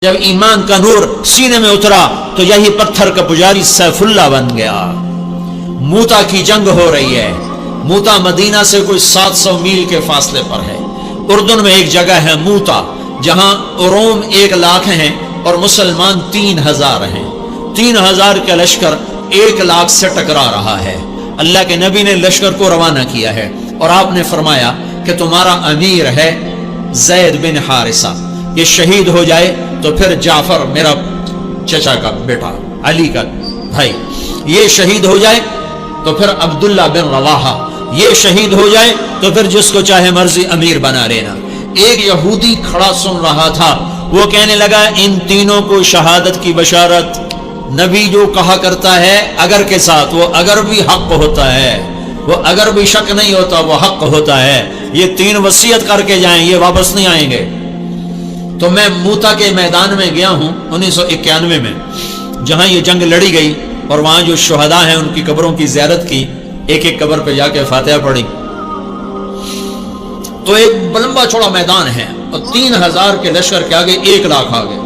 جب ایمان کا نور سینے میں اترا تو یہی پتھر کا پجاری سیف اللہ بن گیا۔ موتا کی جنگ ہو رہی ہے۔ موتا مدینہ سے کوئی 700 میل کے فاصلے پر ہے۔ اردن میں ایک جگہ ہے موتا، جہاں روم 1 لاکھ ہیں اور مسلمان 3000 ہیں۔ 3000 کا لشکر 1 لاکھ سے ٹکرا رہا ہے۔ اللہ کے نبی نے لشکر کو روانہ کیا ہے اور آپ نے فرمایا کہ تمہارا امیر ہے زید بن حارثہ، یہ شہید ہو جائے تو پھر جعفر میرا چچا کا بیٹا علی کا بھائی یہ شہید ہو جائے تو پھر عبداللہ بن رواحہ یہ شہید ہو جائے تو پھر جس کو چاہے مرضی امیر بنا لینا۔ ایک یہودی کھڑا سن رہا تھا، وہ کہنے لگا ان تینوں کو شہادت کی بشارت۔ نبی جو کہا کرتا ہے اگر کے ساتھ، وہ اگر بھی حق ہوتا ہے، وہ اگر بھی شک نہیں ہوتا، وہ حق ہوتا ہے۔ یہ 3 وصیت کر کے جائیں، یہ واپس نہیں آئیں گے۔ تو میں موتا کے میدان میں گیا ہوں 1991 میں، جہاں یہ جنگ لڑی گئی، اور وہاں جو شہداء ہیں ان کی قبروں کی زیارت کی، ایک ایک قبر پہ جا کے فاتحہ پڑھی۔ تو ایک لمبا چوڑا میدان ہے اور 3000 کے لشکر کے آگے 1 لاکھ آگے۔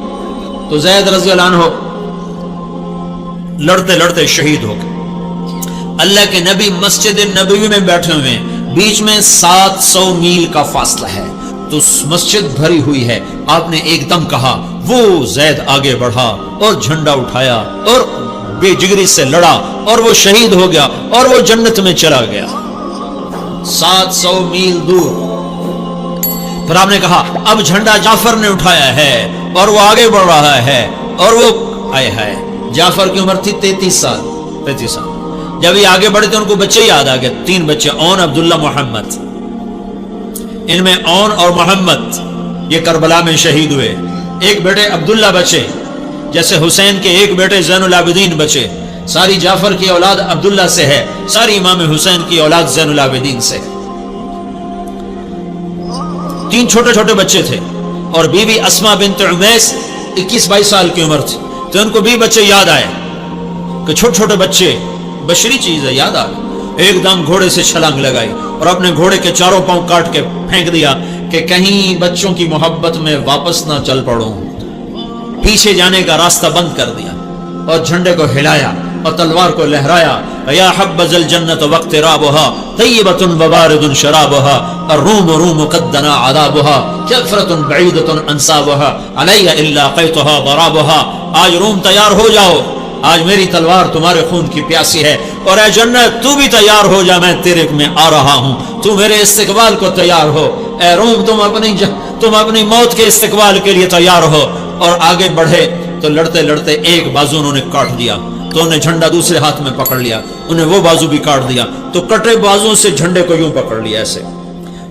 تو زید رضی اللہ عنہ لڑتے لڑتے شہید ہو گئے۔ اللہ کے نبی مسجد نبوی میں بیٹھے ہوئے ہیں، بیچ میں 700 میل کا فاصلہ ہے، تو مسجد بھری ہوئی ہے۔ آپ نے ایک دم کہا، وہ زید آگے بڑھا اور جھنڈا اٹھایا اور بے جگری سے لڑا اور وہ شہید ہو گیا اور وہ جنت میں چلا گیا 700 میل دور۔ پھر آپ نے کہا اب جھنڈا جعفر نے اٹھایا ہے اور وہ آگے بڑھ رہا ہے، اور وہ آئے ہے۔ جعفر کی عمر تھی 33 سال۔ جب یہ آگے بڑھے تو ان کو بچے یاد آ گئے، 3 بچے، اون، عبداللہ، محمد۔ ان میں اون اور محمد یہ کربلا میں شہید ہوئے۔ ایک بیٹے عبداللہ بچے، جیسے حسین کے ایک بیٹے زین العابدین بچے۔ ساری جعفر کی اولاد عبداللہ سے ہے، ساری امام حسین کی اولاد زین العابدین سے۔ 3 چھوٹے چھوٹے بچے تھے، اور بیوی اسما بنت عمیس 21-22 سال کی عمر تھی۔ تو ان کو بھی بچے یاد آئے کہ چھوٹے چھوٹے بچے، بشری چیز ہے، یاد آ گئے۔ ایک دم گھوڑے سے چھلانگ لگائی اور اپنے گھوڑے کے چاروں پاؤں کاٹ کے پھینک دیا کہ کہیں بچوں کی محبت میں واپس نہ چل پڑوں۔ پیچھے جانے کا راستہ بند کر دیا اور جھنڈے کو ہلایا اور تلوار کو لہرایا۔ یا حبذ الجنت واقترابها طیبۃ وبارد شرابها الروم روم قد دنا عذابها جعفرۃ بعیدۃ انصابها علی الا قیتها ضرابها۔ آج روم تیار ہو جاؤ، آج میری تلوار تمہارے خون کی پیاسی ہے، اور اے جنت تو بھی تیار ہو جا، میں تیرے میں آ رہا ہوں، تو میرے استقبال کو تیار ہو۔ اے روم تم اپنی موت کے استقبال کے لیے تیار ہو۔ اور آگے بڑھے تو لڑتے لڑتے ایک بازو انہوں نے کاٹ دیا، تو انہیں جھنڈا دوسرے ہاتھ میں پکڑ لیا، انہیں وہ بازو بھی کاٹ دیا، تو کٹے بازو سے جھنڈے کو یوں پکڑ لیا ایسے،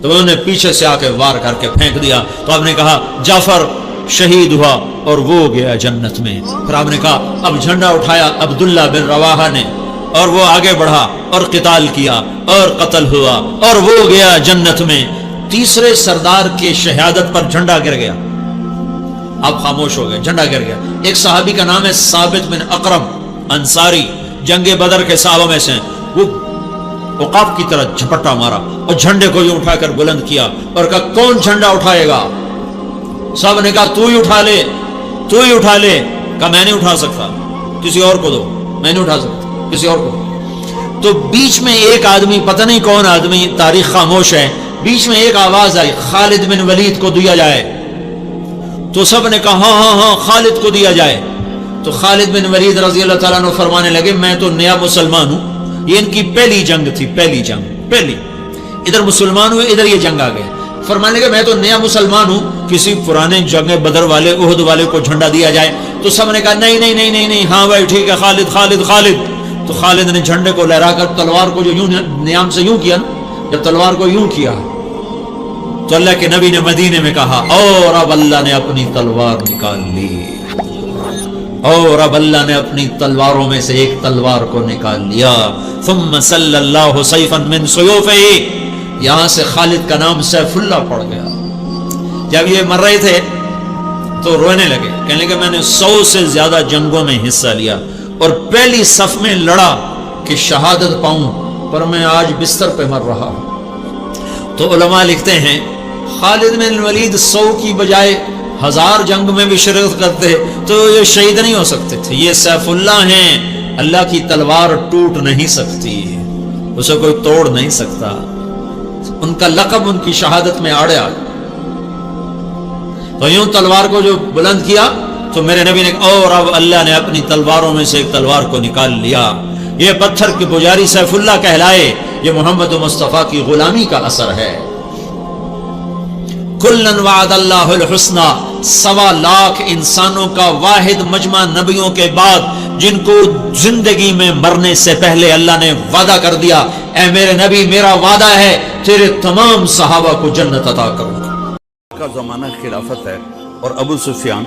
تو انہوں نے پیچھے سے آ کے وار کر کے پھینک دیا۔ تو آپ نے کہا جعفر شہید ہوا اور وہ گیا جنت میں۔ پھر آپ نے کہا اب جھنڈا اٹھایا عبداللہ بن رواحہ نے، اور وہ آگے بڑھا اور قتال کیا اور قتل ہوا اور وہ گیا جنت میں۔ تیسرے سردار کے شہادت پر جھنڈا گر گیا، آپ خاموش ہو گئے، جھنڈا گر گیا۔ ایک صحابی کا نام ہے ثابت بن اقرم انصاری، جنگ بدر کے صحابہ میں سے، وہ عقاب کی طرح جھپٹا مارا اور جھنڈے کو یوں اٹھا کر بلند کیا اور کہا کون جھنڈا اٹھائے گا؟ سب نے کہا تو ہی اٹھا لے، تو ہی اٹھا لے۔ کہا میں نہیں اٹھا سکتا، کسی اور کو دو، میں نہیں اٹھا سکتا، کسی اور کو دو۔ تو بیچ میں ایک آدمی، پتہ نہیں کون آدمی، تاریخ خاموش ہے، بیچ میں ایک آواز آئی خالد بن ولید کو دیا جائے۔ تو سب نے کہا ہاں ہاں ہاں خالد کو دیا جائے۔ تو خالد بن ولید رضی اللہ تعالیٰ عنہ فرمانے لگے میں تو نیا مسلمان ہوں، یہ ان کی پہلی جنگ تھی، پہلی جنگ، پہلی، ادھر مسلمان ہوئے، ادھر یہ جنگ آ گئے۔ فرمانے لگے میں تو نیا مسلمان ہوں، کسی پرانے جنگ بدر والے، احد والے کو جھنڈا دیا جائے۔ تو سب نے کہا نہیں نہیں نہیں نہیں نہیں، ہاں بھائی ٹھیک ہے، خالد خالد خالد۔ تو خالد نے جھنڈے کو لہرا کر تلوار کو جو یوں نیام سے یوں کیا نا، جب تلوار کو یوں کیا تو اللہ کے نبی نے مدینے میں کہا اور اب اللہ نے اپنی تلوار نکال لی، اور اب اللہ نے اپنی تلواروں میں سے ایک تلوار کو نکال لیا۔ ثم صلی اللہ سیفا من سیوفہ، یہاں سے خالد کا نام سیف اللہ پڑ گیا۔ جب یہ مر رہے تھے تو رونے لگے، کہنے لگے میں نے 100 سے زیادہ جنگوں میں حصہ لیا اور پہلی صف میں لڑا کہ شہادت پاؤں، پر میں آج بستر پہ مر رہا ہوں۔ تو علماء لکھتے ہیں خالد بن ولید 100 کی بجائے 1000 جنگ میں بھی شرکت کرتے تو یہ شہید نہیں ہو سکتے تھے. یہ سیف اللہ ہیں, اللہ کی تلوار ٹوٹ نہیں سکتی, اسے کوئی توڑ نہیں سکتا. ان کا لقب ان کی شہادت میں آڑیا. تو یوں تلوار کو جو بلند کیا تو میرے نبی نے اور اب اللہ نے اپنی تلواروں میں سے ایک تلوار کو نکال لیا. یہ پتھر کے پجاری سیف اللہ کہلائے. یہ محمد مصطفیٰ کی غلامی کا اثر ہے. کلن وعد اللہ الحسنى, 1.25 لاکھ انسانوں کا واحد مجمع نبیوں کے بعد جن کو زندگی میں مرنے سے پہلے اللہ نے وعدہ کر دیا, اے میرے نبی میرا وعدہ ہے تیرے تمام صحابہ کو جنت عطا کروں گا. کا زمانہ خلافت ہے اور ابو سفیان,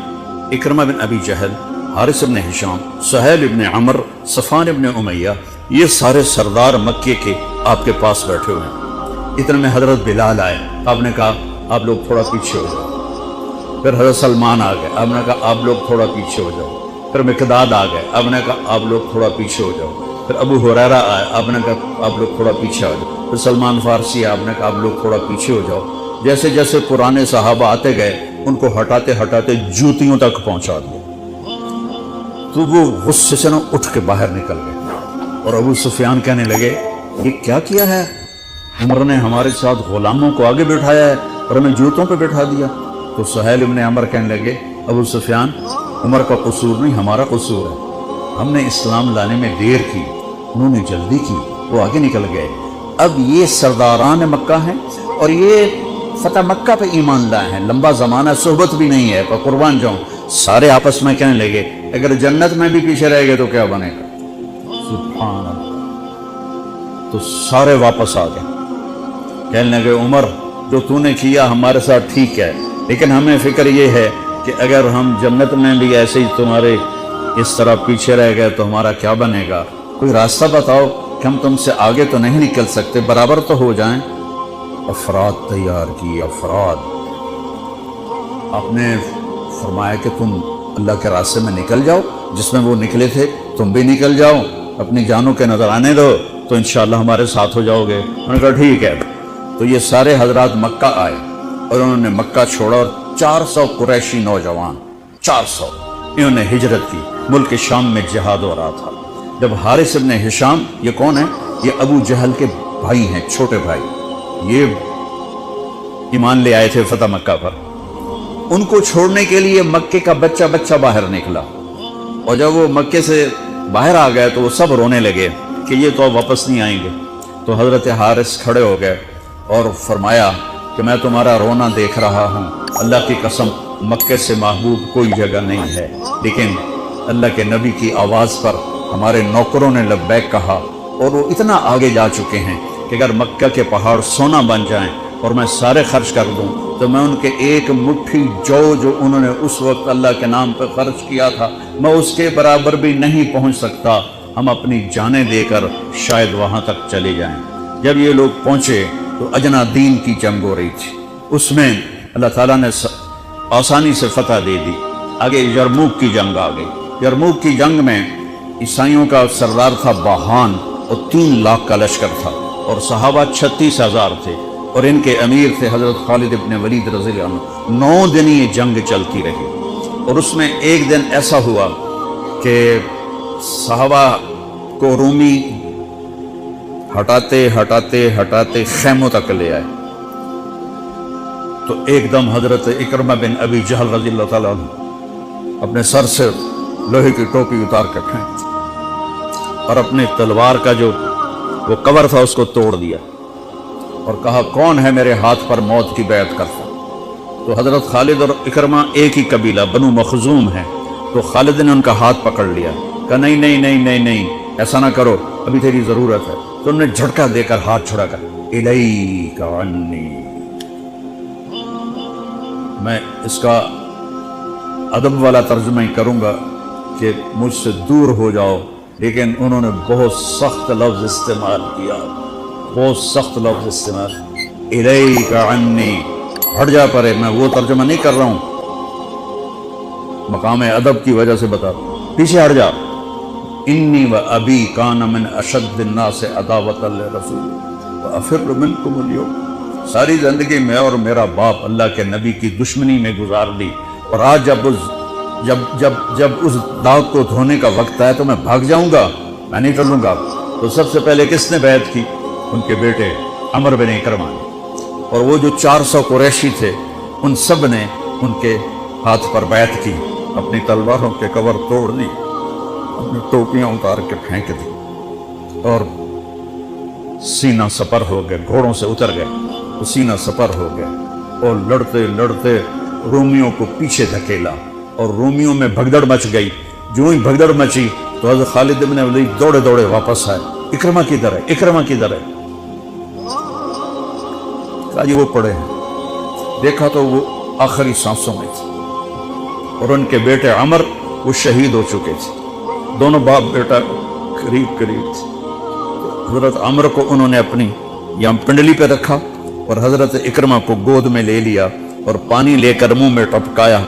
اکرمہ بن ابی جہل, حارث بن ہشام, سہیل بن عمر, صفوان بن امیہ, یہ سارے سردار مکے کے آپ کے پاس بیٹھے ہوئے ہیں. اتنے میں حضرت بلال آئے. آپ نے کہا آپ لوگ تھوڑا پیچھے ہو جاؤ. پھر حضرت سلمان آ گئے. آپ نے کہا آپ لوگ تھوڑا پیچھے ہو جاؤ. پھر مقداد آ گئے. آپ نے کہا آپ لوگ تھوڑا پیچھے ہو جاؤ. پھر ابو ہریرہ آئے. آپ نے کہا آپ لوگ تھوڑا پیچھے ہو جاؤ. پھر سلمان فارسی. آپ نے کہا آپ لوگ تھوڑا پیچھے ہو جاؤ. جیسے جیسے پرانے صحابہ آتے گئے ان کو ہٹاتے ہٹاتے جوتیوں تک پہنچا دیا. تو وہ غصے سے اٹھ کے باہر نکل گئے اور ابو سفیان کہنے لگے یہ کیا کیا ہے, عمر نے ہمارے ساتھ غلاموں کو آگے بٹھایا ہے اور ہمیں جوتوں پہ بٹھا دیا. تو سہیل ابن عمر کہنے لگے ابو سفیان عمر کا قصور نہیں ہمارا قصور ہے. ہم نے اسلام لانے میں دیر کی, انہوں نے جلدی کی, وہ آگے نکل گئے. اب یہ سرداران مکہ ہیں اور یہ فتح مکہ پہ ایمان لائے ہیں, لمبا زمانہ صحبت بھی نہیں ہے, پر قربان جاؤں. سارے آپس میں کہنے لگے اگر جنت میں بھی پیچھے رہ گئے تو کیا بنے گا. سبحان اللہ. تو سارے واپس آ گئے. کہنے لگے عمر جو تو نے کیا ہمارے ساتھ ٹھیک ہے, لیکن ہمیں فکر یہ ہے کہ اگر ہم جنت میں بھی ایسے ہی تمہارے اس طرح پیچھے رہ گئے تو ہمارا کیا بنے گا. کوئی راستہ بتاؤ کہ ہم تم سے آگے تو نہیں نکل سکتے, برابر تو ہو جائیں. افراد تیار کی, افراد. آپ نے فرمایا کہ تم اللہ کے راستے میں نکل جاؤ, جس میں وہ نکلے تھے تم بھی نکل جاؤ, اپنی جانوں کے نظر آنے دو تو انشاءاللہ ہمارے ساتھ ہو جاؤ گے. انہوں نے کہا ٹھیک ہے. تو یہ سارے حضرات مکہ آئے اور انہوں نے مکہ چھوڑا اور 400 قریشی نوجوان 400 انہوں نے ہجرت کی. ملک شام میں جہاد ہو رہا تھا. جب حارث ابن ہشام, یہ کون ہے, یہ ابو جہل کے بھائی ہیں, چھوٹے بھائی, یہ ایمان لے آئے تھے فتح مکہ پر. ان کو چھوڑنے کے لیے مکے کا بچہ بچہ باہر نکلا, اور جب وہ مکے سے باہر آ گئے تو وہ سب رونے لگے کہ یہ تو واپس نہیں آئیں گے. تو حضرت حارث کھڑے ہو گئے اور فرمایا کہ میں تمہارا رونا دیکھ رہا ہوں, اللہ کی قسم مکے سے محبوب کوئی جگہ نہیں ہے, لیکن اللہ کے نبی کی آواز پر ہمارے نوکروں نے لبیک کہا اور وہ اتنا آگے جا چکے ہیں کہ اگر مکہ کے پہاڑ سونا بن جائیں اور میں سارے خرچ کر دوں تو میں ان کے ایک مٹھی جو انہوں نے اس وقت اللہ کے نام پہ خرچ کیا تھا میں اس کے برابر بھی نہیں پہنچ سکتا. ہم اپنی جانیں دے کر شاید وہاں تک چلے جائیں. جب یہ لوگ پہنچے تو اجنا دین کی جنگ ہو رہی تھی. اس میں اللہ تعالیٰ نے آسانی سے فتح دے دی. آگے یرموک کی جنگ آ گئی. یرموک کی جنگ میں عیسائیوں کا سردار تھا باہان اور 3 لاکھ کا لشکر تھا اور صحابہ 36,000 تھے اور ان کے امیر تھے حضرت خالد ابن ولید رضی اللہ عنہ. 9 دن یہ جنگ چلتی رہی اور اس میں ایک دن ایسا ہوا کہ صحابہ کو رومی ہٹاتے ہٹاتے ہٹاتے خیموں تک لے آئے. تو ایک دم حضرت اکرمہ بن ابی جہل رضی اللہ تعالیٰ عنہ اپنے سر سے لوہے کی ٹوپی اتار کر کھینچ اور اپنے تلوار کا جو وہ کور تھا اس کو توڑ دیا اور کہا کون ہے میرے ہاتھ پر موت کی بیعت کرتا. تو حضرت خالد اور اکرمہ ایک ہی قبیلہ بنو مخزوم ہیں. تو خالد نے ان کا ہاتھ پکڑ لیا, کہا نہیں نہیں نہیں نہیں نہیں ایسا نہ کرو, ابھی تیری ضرورت ہے. تو انہوں نے جھٹکا دے کر ہاتھ چھڑا کر الیک عنی. میں اس کا ادب والا ترجمہ ہی کروں گا کہ مجھ سے دور ہو جاؤ, لیکن انہوں نے بہت سخت لفظ استعمال کیا, بہت سخت لفظ استعمال. الیک عنی, ہٹ جا پرے. میں وہ ترجمہ نہیں کر رہا ہوں, مقام ادب کی وجہ سے بتا رہا ہوں, پیچھے ہٹ جا. انی و ابی کان من اشد الناس عداوۃ للرسول وافر منکم اليوم. ساری زندگی میں اور میرا باپ اللہ کے نبی کی دشمنی میں گزار دی اور آج جب اس داغ کو دھونے کا وقت آیا تو میں بھاگ جاؤں گا، میں نہیں ٹلوں گا۔ تو سب سے پہلے کس نے بیعت کی؟ ان کے بیٹے عمر بن اکرمہ نے، اور وہ جو 400 قریشی تھے ان سب نے ان کے ہاتھ پر بیعت کی، اپنی تلواروں کے کور توڑ دی، اپنی ٹوپیاں اتار کے پھینک دی اور سینہ سپر ہو گئے، گھوڑوں سے اتر گئے، وہ سینہ سپر ہو گئے اور لڑتے لڑتے رومیوں کو پیچھے دھکیلا اور رومیوں میں بھگدڑ مچ گئی۔ جو ہی بھگدڑ مچی تو حضرت خالد بن ولید دوڑے دوڑے واپس آئے، اکرمہ کدھر ہے، اکرمہ کدھر ہے؟ کہا جی وہ پڑے ہیں۔ دیکھا تو وہ آخری سانسوں میں تھے اور ان کے بیٹے عمر وہ شہید ہو چکے تھے، دونوں باپ بیٹا قریب قریب تھے۔ حضرت عمر کو انہوں نے اپنی یہاں پنڈلی پہ رکھا اور حضرت اکرمہ کو گود میں لے لیا اور پانی لے کر منہ میں ٹپکایا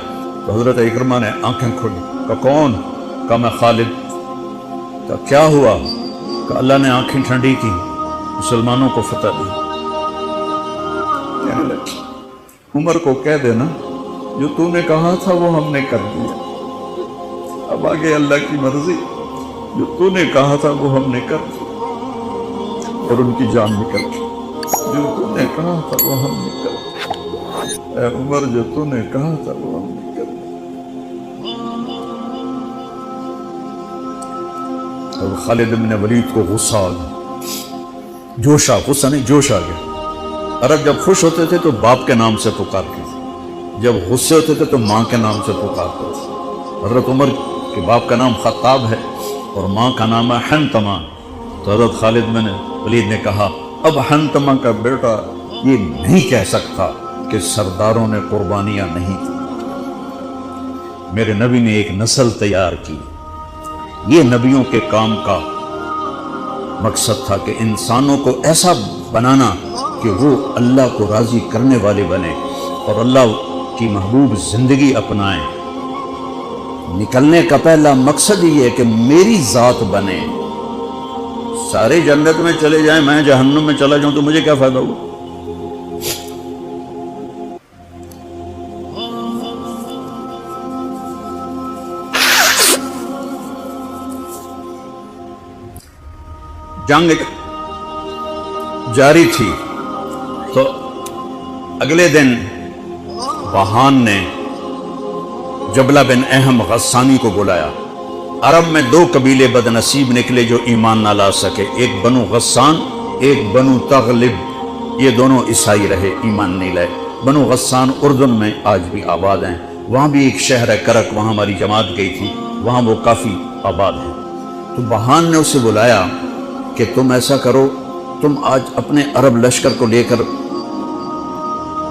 تو حضرت اکرمہ نے آنکھیں کھولی، کہا کون؟ کہا میں خالد۔ کہا کیا ہوا؟ کہا اللہ نے آنکھیں ٹھنڈی کی، مسلمانوں کو فتح دی۔ کہنے لگے عمر کو کہہ دینا جو تو نے کہا تھا وہ ہم نے کر دیا، اب آگے اللہ کی مرضی، جو تو نے کہا تھا وہ ہم نے کر دیا۔ اور ان کی جان نکل گئی، جو تو نے کہا تھا وہ ہم نے کر دیا، اے عمر جو تو نے کہا تھا وہ ہم نے کر دیا۔ اور خالد بن ولید کو غصہ آ گیا، جوش آ، غصہ نہیں جوش آ گیا۔ عرب جب خوش ہوتے تھے تو باپ کے نام سے پکارتے تھے، جب غصے ہوتے تھے تو ماں کے نام سے پکارتے تھے۔ حضرت عمر کے باپ کا نام خطاب ہے اور ماں کا نام ہے حنتمہ، تو حضرت خالد بن ولید نے کہا اب حنتمہ کا بیٹا یہ نہیں کہہ سکتا کہ سرداروں نے قربانیاں نہیں دی۔ میرے نبی نے ایک نسل تیار کی، یہ نبیوں کے کام کا مقصد تھا کہ انسانوں کو ایسا بنانا کہ وہ اللہ کو راضی کرنے والے بنے اور اللہ کی محبوب زندگی اپنائیں۔ نکلنے کا پہلا مقصد یہ ہے کہ میری ذات بنے، سارے جنت میں چلے جائیں میں جہنم میں چلا جاؤں تو مجھے کیا فائدہ ہوا؟ جنگ جاری تھی تو اگلے دن بہان نے جبلہ بن اہم غسانی کو بلایا۔ عرب میں دو قبیلے بد نصیب نکلے جو ایمان نہ لا سکے، ایک بنو غسان ایک بنو تغلب، یہ دونوں عیسائی رہے، ایمان نہیں لائے۔ بنو غسان اردن میں آج بھی آباد ہیں، وہاں بھی ایک شہر ہے کرک، وہاں ہماری جماعت گئی تھی، وہاں وہ کافی آباد ہیں۔ تو بہان نے اسے بلایا کہ تم ایسا کرو، تم آج اپنے عرب لشکر کو لے کر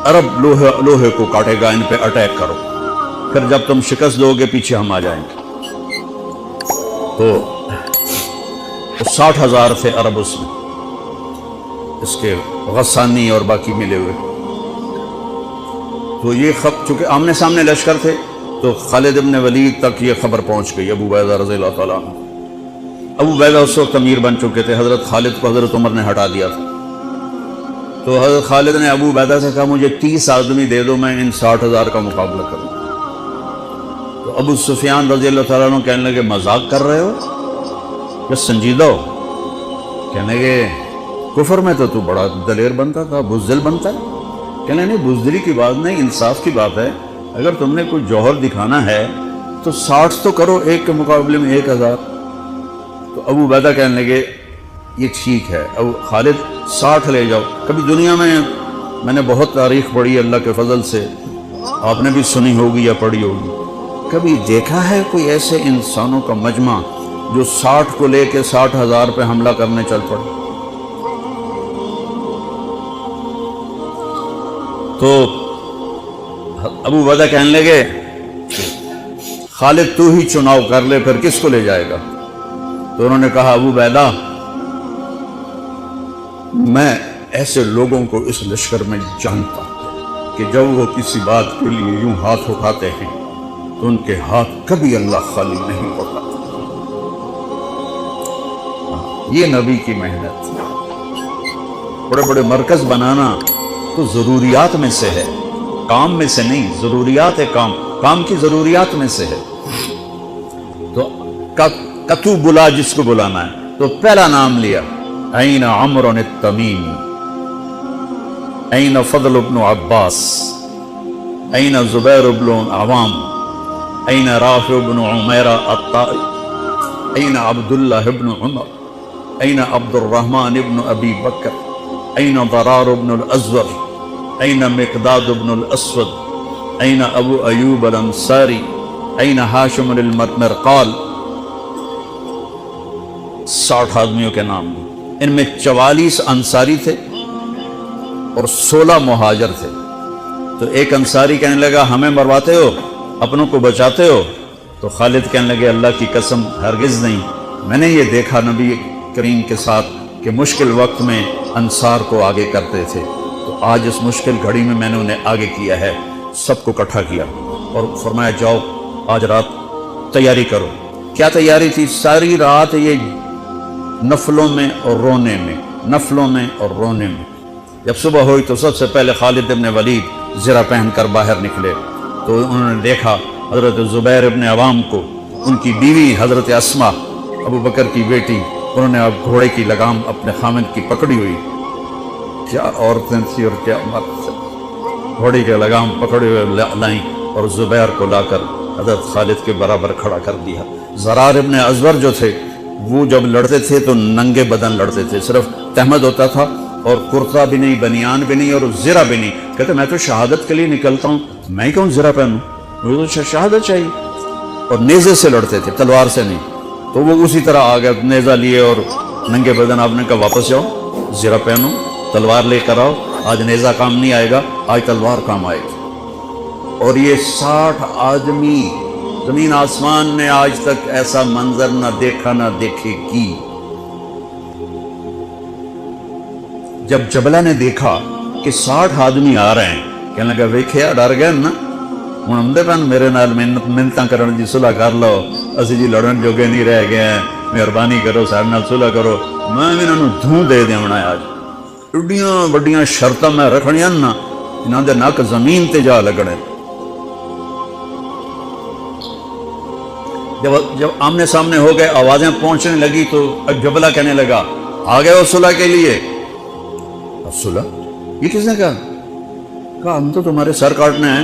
عرب لوہے کو کاٹے گا، ان پہ اٹیک کرو، پھر جب تم شکست دو گے پیچھے ہم آ جائیں گے۔ تو 60,000 تھے عرب اس میں، اس کے غسانی اور باقی ملے ہوئے۔ تو یہ چونکہ آمنے سامنے لشکر تھے تو خالد بن ولید تک یہ خبر پہنچ گئی، ابو عبیدہ رضی اللہ تعالیٰ عنہ۔ ابو عبیدہ اس وقت امیر بن چکے تھے، حضرت خالد کو حضرت عمر نے ہٹا دیا تھا۔ تو حضرت خالد نے ابو عبیدہ سے کہا مجھے 30 آدمی دے دو، میں ان 60,000 کا مقابلہ کروں۔ تو ابو سفیان رضی اللہ تعالیٰ عنہ کہنے لگے مذاق کر رہے ہو یا سنجیدہ ہو؟ کہنے لگے کفر میں تو بڑا دلیر بنتا تھا، بزدل بنتا ہے۔ کہنے نہیں، بزدلی کی بات نہیں، انصاف کی بات ہے، اگر تم نے کوئی جوہر دکھانا ہے تو 60 تو کرو، ایک کے مقابلے میں 1000۔ تو ابو عبیدہ کہنے لگے یہ ٹھیک ہے، ابو خالد 60 لے جاؤ۔ کبھی دنیا میں نے بہت تاریخ پڑھی اللہ کے فضل سے، آپ نے بھی سنی ہوگی یا پڑھی ہوگی، کبھی دیکھا ہے کوئی ایسے انسانوں کا مجمع جو 60 کو لے کے 60,000 پہ حملہ کرنے چل پڑے؟ تو ابو عبیدہ کہنے لگے خالد تو ہی چناؤ کر لے، پھر کس کو لے جائے گا؟ تو انہوں نے کہا ابو عبیدہ میں ایسے لوگوں کو اس لشکر میں جانتا ہوں کہ جب وہ کسی بات کے لیے یوں ہاتھ اٹھاتے ہیں تو ان کے ہاتھ کبھی اللہ خالی نہیں ہوتا۔ یہ نبی کی محنت، بڑے بڑے مرکز بنانا تو ضروریات میں سے ہے، کام میں سے نہیں، ضروریات ہے کام۔ کام کی ضروریات میں سے ہے. تو کتو بلا جس کو بلانا ہے تو پہلا نام لیا این عمرو التمیمی، این فضل بن عباس، این زبیر بن عوام، این رافع بن عمیرہ الطائی، این عبداللہ بن عمر، این عبد الرحمن بن ابی بکر، این ضرار بن الازور، این مقداد بن الاسود، این ابو ایوب الانصاری، این ہاشم المرقال. 60 آدمیوں کے نام. ان میں 44 انصاری تھے اور 16 مہاجر تھے. تو ایک انصاری کہنے لگا ہمیں مرواتے ہو، اپنوں کو بچاتے ہو؟ تو خالد کہنے لگے اللہ کی قسم ہرگز نہیں، میں نے یہ دیکھا نبی کریم کے ساتھ کہ مشکل وقت میں انصار کو آگے کرتے تھے، تو آج اس مشکل گھڑی میں میں نے انہیں آگے کیا ہے. سب کو اکٹھا کیا اور فرمایا جاؤ آج رات تیاری کرو. کیا تیاری تھی؟ ساری رات یہ نفلوں میں اور رونے میں، نفلوں میں اور رونے میں. جب صبح ہوئی تو سب سے پہلے خالد بن ولید زرہ پہن کر باہر نکلے تو انہوں نے دیکھا حضرت زبیر بن عوام کو، ان کی بیوی حضرت اسما ابو بکر کی بیٹی، انہوں نے اب گھوڑے کی لگام اپنے خامند کی پکڑی ہوئی. کیا عورتیں تھیں اور کیا مرد تھے. گھوڑی کے لگام پکڑے ہوئے لائیں اور زبیر کو لا کر حضرت خالد کے برابر کھڑا کر دیا. زرار ابن ازور جو تھے وہ جب لڑتے تھے تو ننگے بدن لڑتے تھے، صرف تہمد ہوتا تھا اور کرتا بھی نہیں، بنیان بھی نہیں اور زرہ بھی نہیں. کہتے میں تو شہادت کے لیے نکلتا ہوں، میں کیوں زرہ پہنوں، مجھے تو شہادت چاہیے. اور نیزے سے لڑتے تھے، تلوار سے نہیں. تو وہ اسی طرح آ گئے، نیزہ لیے اور ننگے بدن. آپ نے کہا واپس جاؤ، زرہ پہنو، تلوار لے کر آؤ. آج نیزہ کام نہیں آئے گا، آج تلوار کام آئے گی. اور یہ 60 آدمی، زمین آسمان نے آج تک ایسا منظر نہ دیکھا نہ دیکھے گی. جب جبلہ نے دیکھا کہ 60 آدمی آ رہے ہیں، کہنے لگا ویکھیا ڈر گئے نا، ہوں آمدے پن میرے نال منتاں کرن دی صلح کر لو، اسی جی لڑن جوگے نہیں رہ گئے ہیں، مہربانی کرو سارے نال صلح کرو، میں انہاں نوں دھوں دے دیونا ہے. آج ایڈیاں وڈیاں شرطاں میں رکھنیاں نا، انہاں دے نک زمین تے جا لگنے. جب آمنے سامنے ہو گئے، آوازیں پہنچنے لگی تو جبلہ کہنے لگا آ گئے ہو صلح کے لیے؟ صلح؟ یہ کس نے کہا ہم تو تمہارے سر کاٹنے ہیں.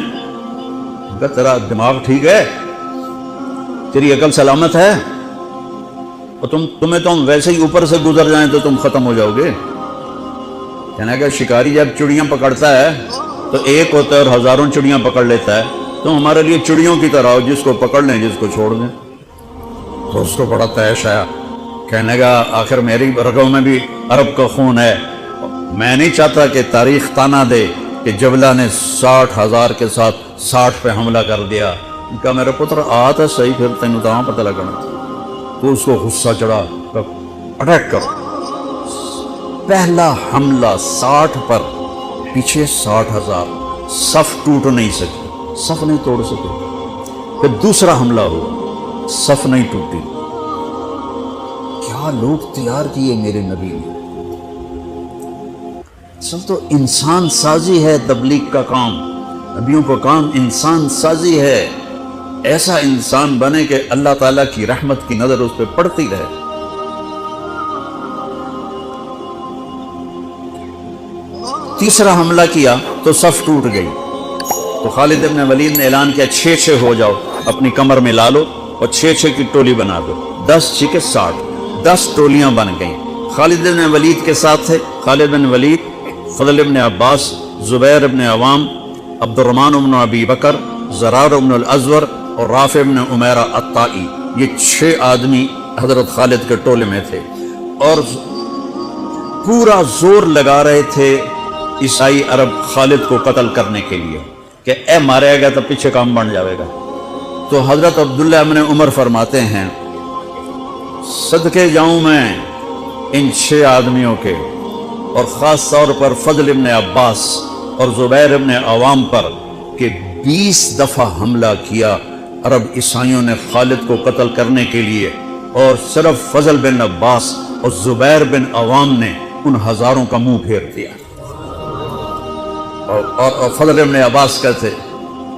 کہا تیرا دماغ ٹھیک ہے، تیری عقل سلامت ہے، اور تمہیں تو ہم ویسے ہی اوپر سے گزر جائیں تو تم ختم ہو جاؤ گے. کہنا کہ شکاری جب چڑیاں پکڑتا ہے تو ایک ہوتا ہے اور ہزاروں چڑیاں پکڑ لیتا ہے، تو ہمارے لیے چڑیوں کی طرح ہو، جس کو پکڑ لیں جس کو چھوڑ دیں. تو اس کو بڑا تیش آیا. کہنے گا آخر میری رگوں میں بھی عرب کا خون ہے، میں نہیں چاہتا کہ تاریخ تانا دے کہ جبلہ نے 60,000 کے ساتھ 60 پہ حملہ کر دیا. کہا میرے پتر آتا صحیح، پھر تینوں تو پتہ لگنا. تو اس کو غصہ چڑھا، اٹیک کرو. پہلا حملہ 60 پر، پیچھے 60,000، صف ٹوٹ نہیں سکی، صف نہیں توڑ سکے. پھر دوسرا حملہ ہوا، صف نہیں ٹوٹی. کیا لوگ تیار کیے میرے نبی نے. اصل تو انسان سازی ہے تبلیغ کا کام، نبیوں کا کام انسان سازی ہے. ایسا انسان بنے کہ اللہ تعالیٰ کی رحمت کی نظر اس پہ پڑتی رہے. تیسرا حملہ کیا تو صف ٹوٹ گئی. تو خالد بن ولید نے اعلان کیا 6 ہو جاؤ، اپنی کمر میں لا لو اور 6 کی ٹولی بنا دو. 10 6 60، 10 ٹولیاں بن گئیں. خالد بن ولید کے ساتھ تھے خالد بن ولید، فضل بن عباس، زبیر بن عوام، عبد الرحمن بن ابی بکر، زرار بن الازور اور رافع بن عمیرہ الطائی. یہ 6 آدمی حضرت خالد کے ٹولے میں تھے اور پورا زور لگا رہے تھے عیسائی عرب خالد کو قتل کرنے کے لیے کہ اے مارے گا تو پیچھے کام بن جاوے گا. تو حضرت عبداللہ بن عمر فرماتے ہیں صدقے جاؤں میں ان 6 آدمیوں کے، اور خاص طور پر فضل بن عباس اور زبیر بن عوام پر، کہ 20 دفعہ حملہ کیا عرب عیسائیوں نے خالد کو قتل کرنے کے لیے، اور صرف فضل بن عباس اور زبیر بن عوام نے ان ہزاروں کا منہ پھیر دیا. اور فضل بن عباس کہتے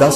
10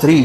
3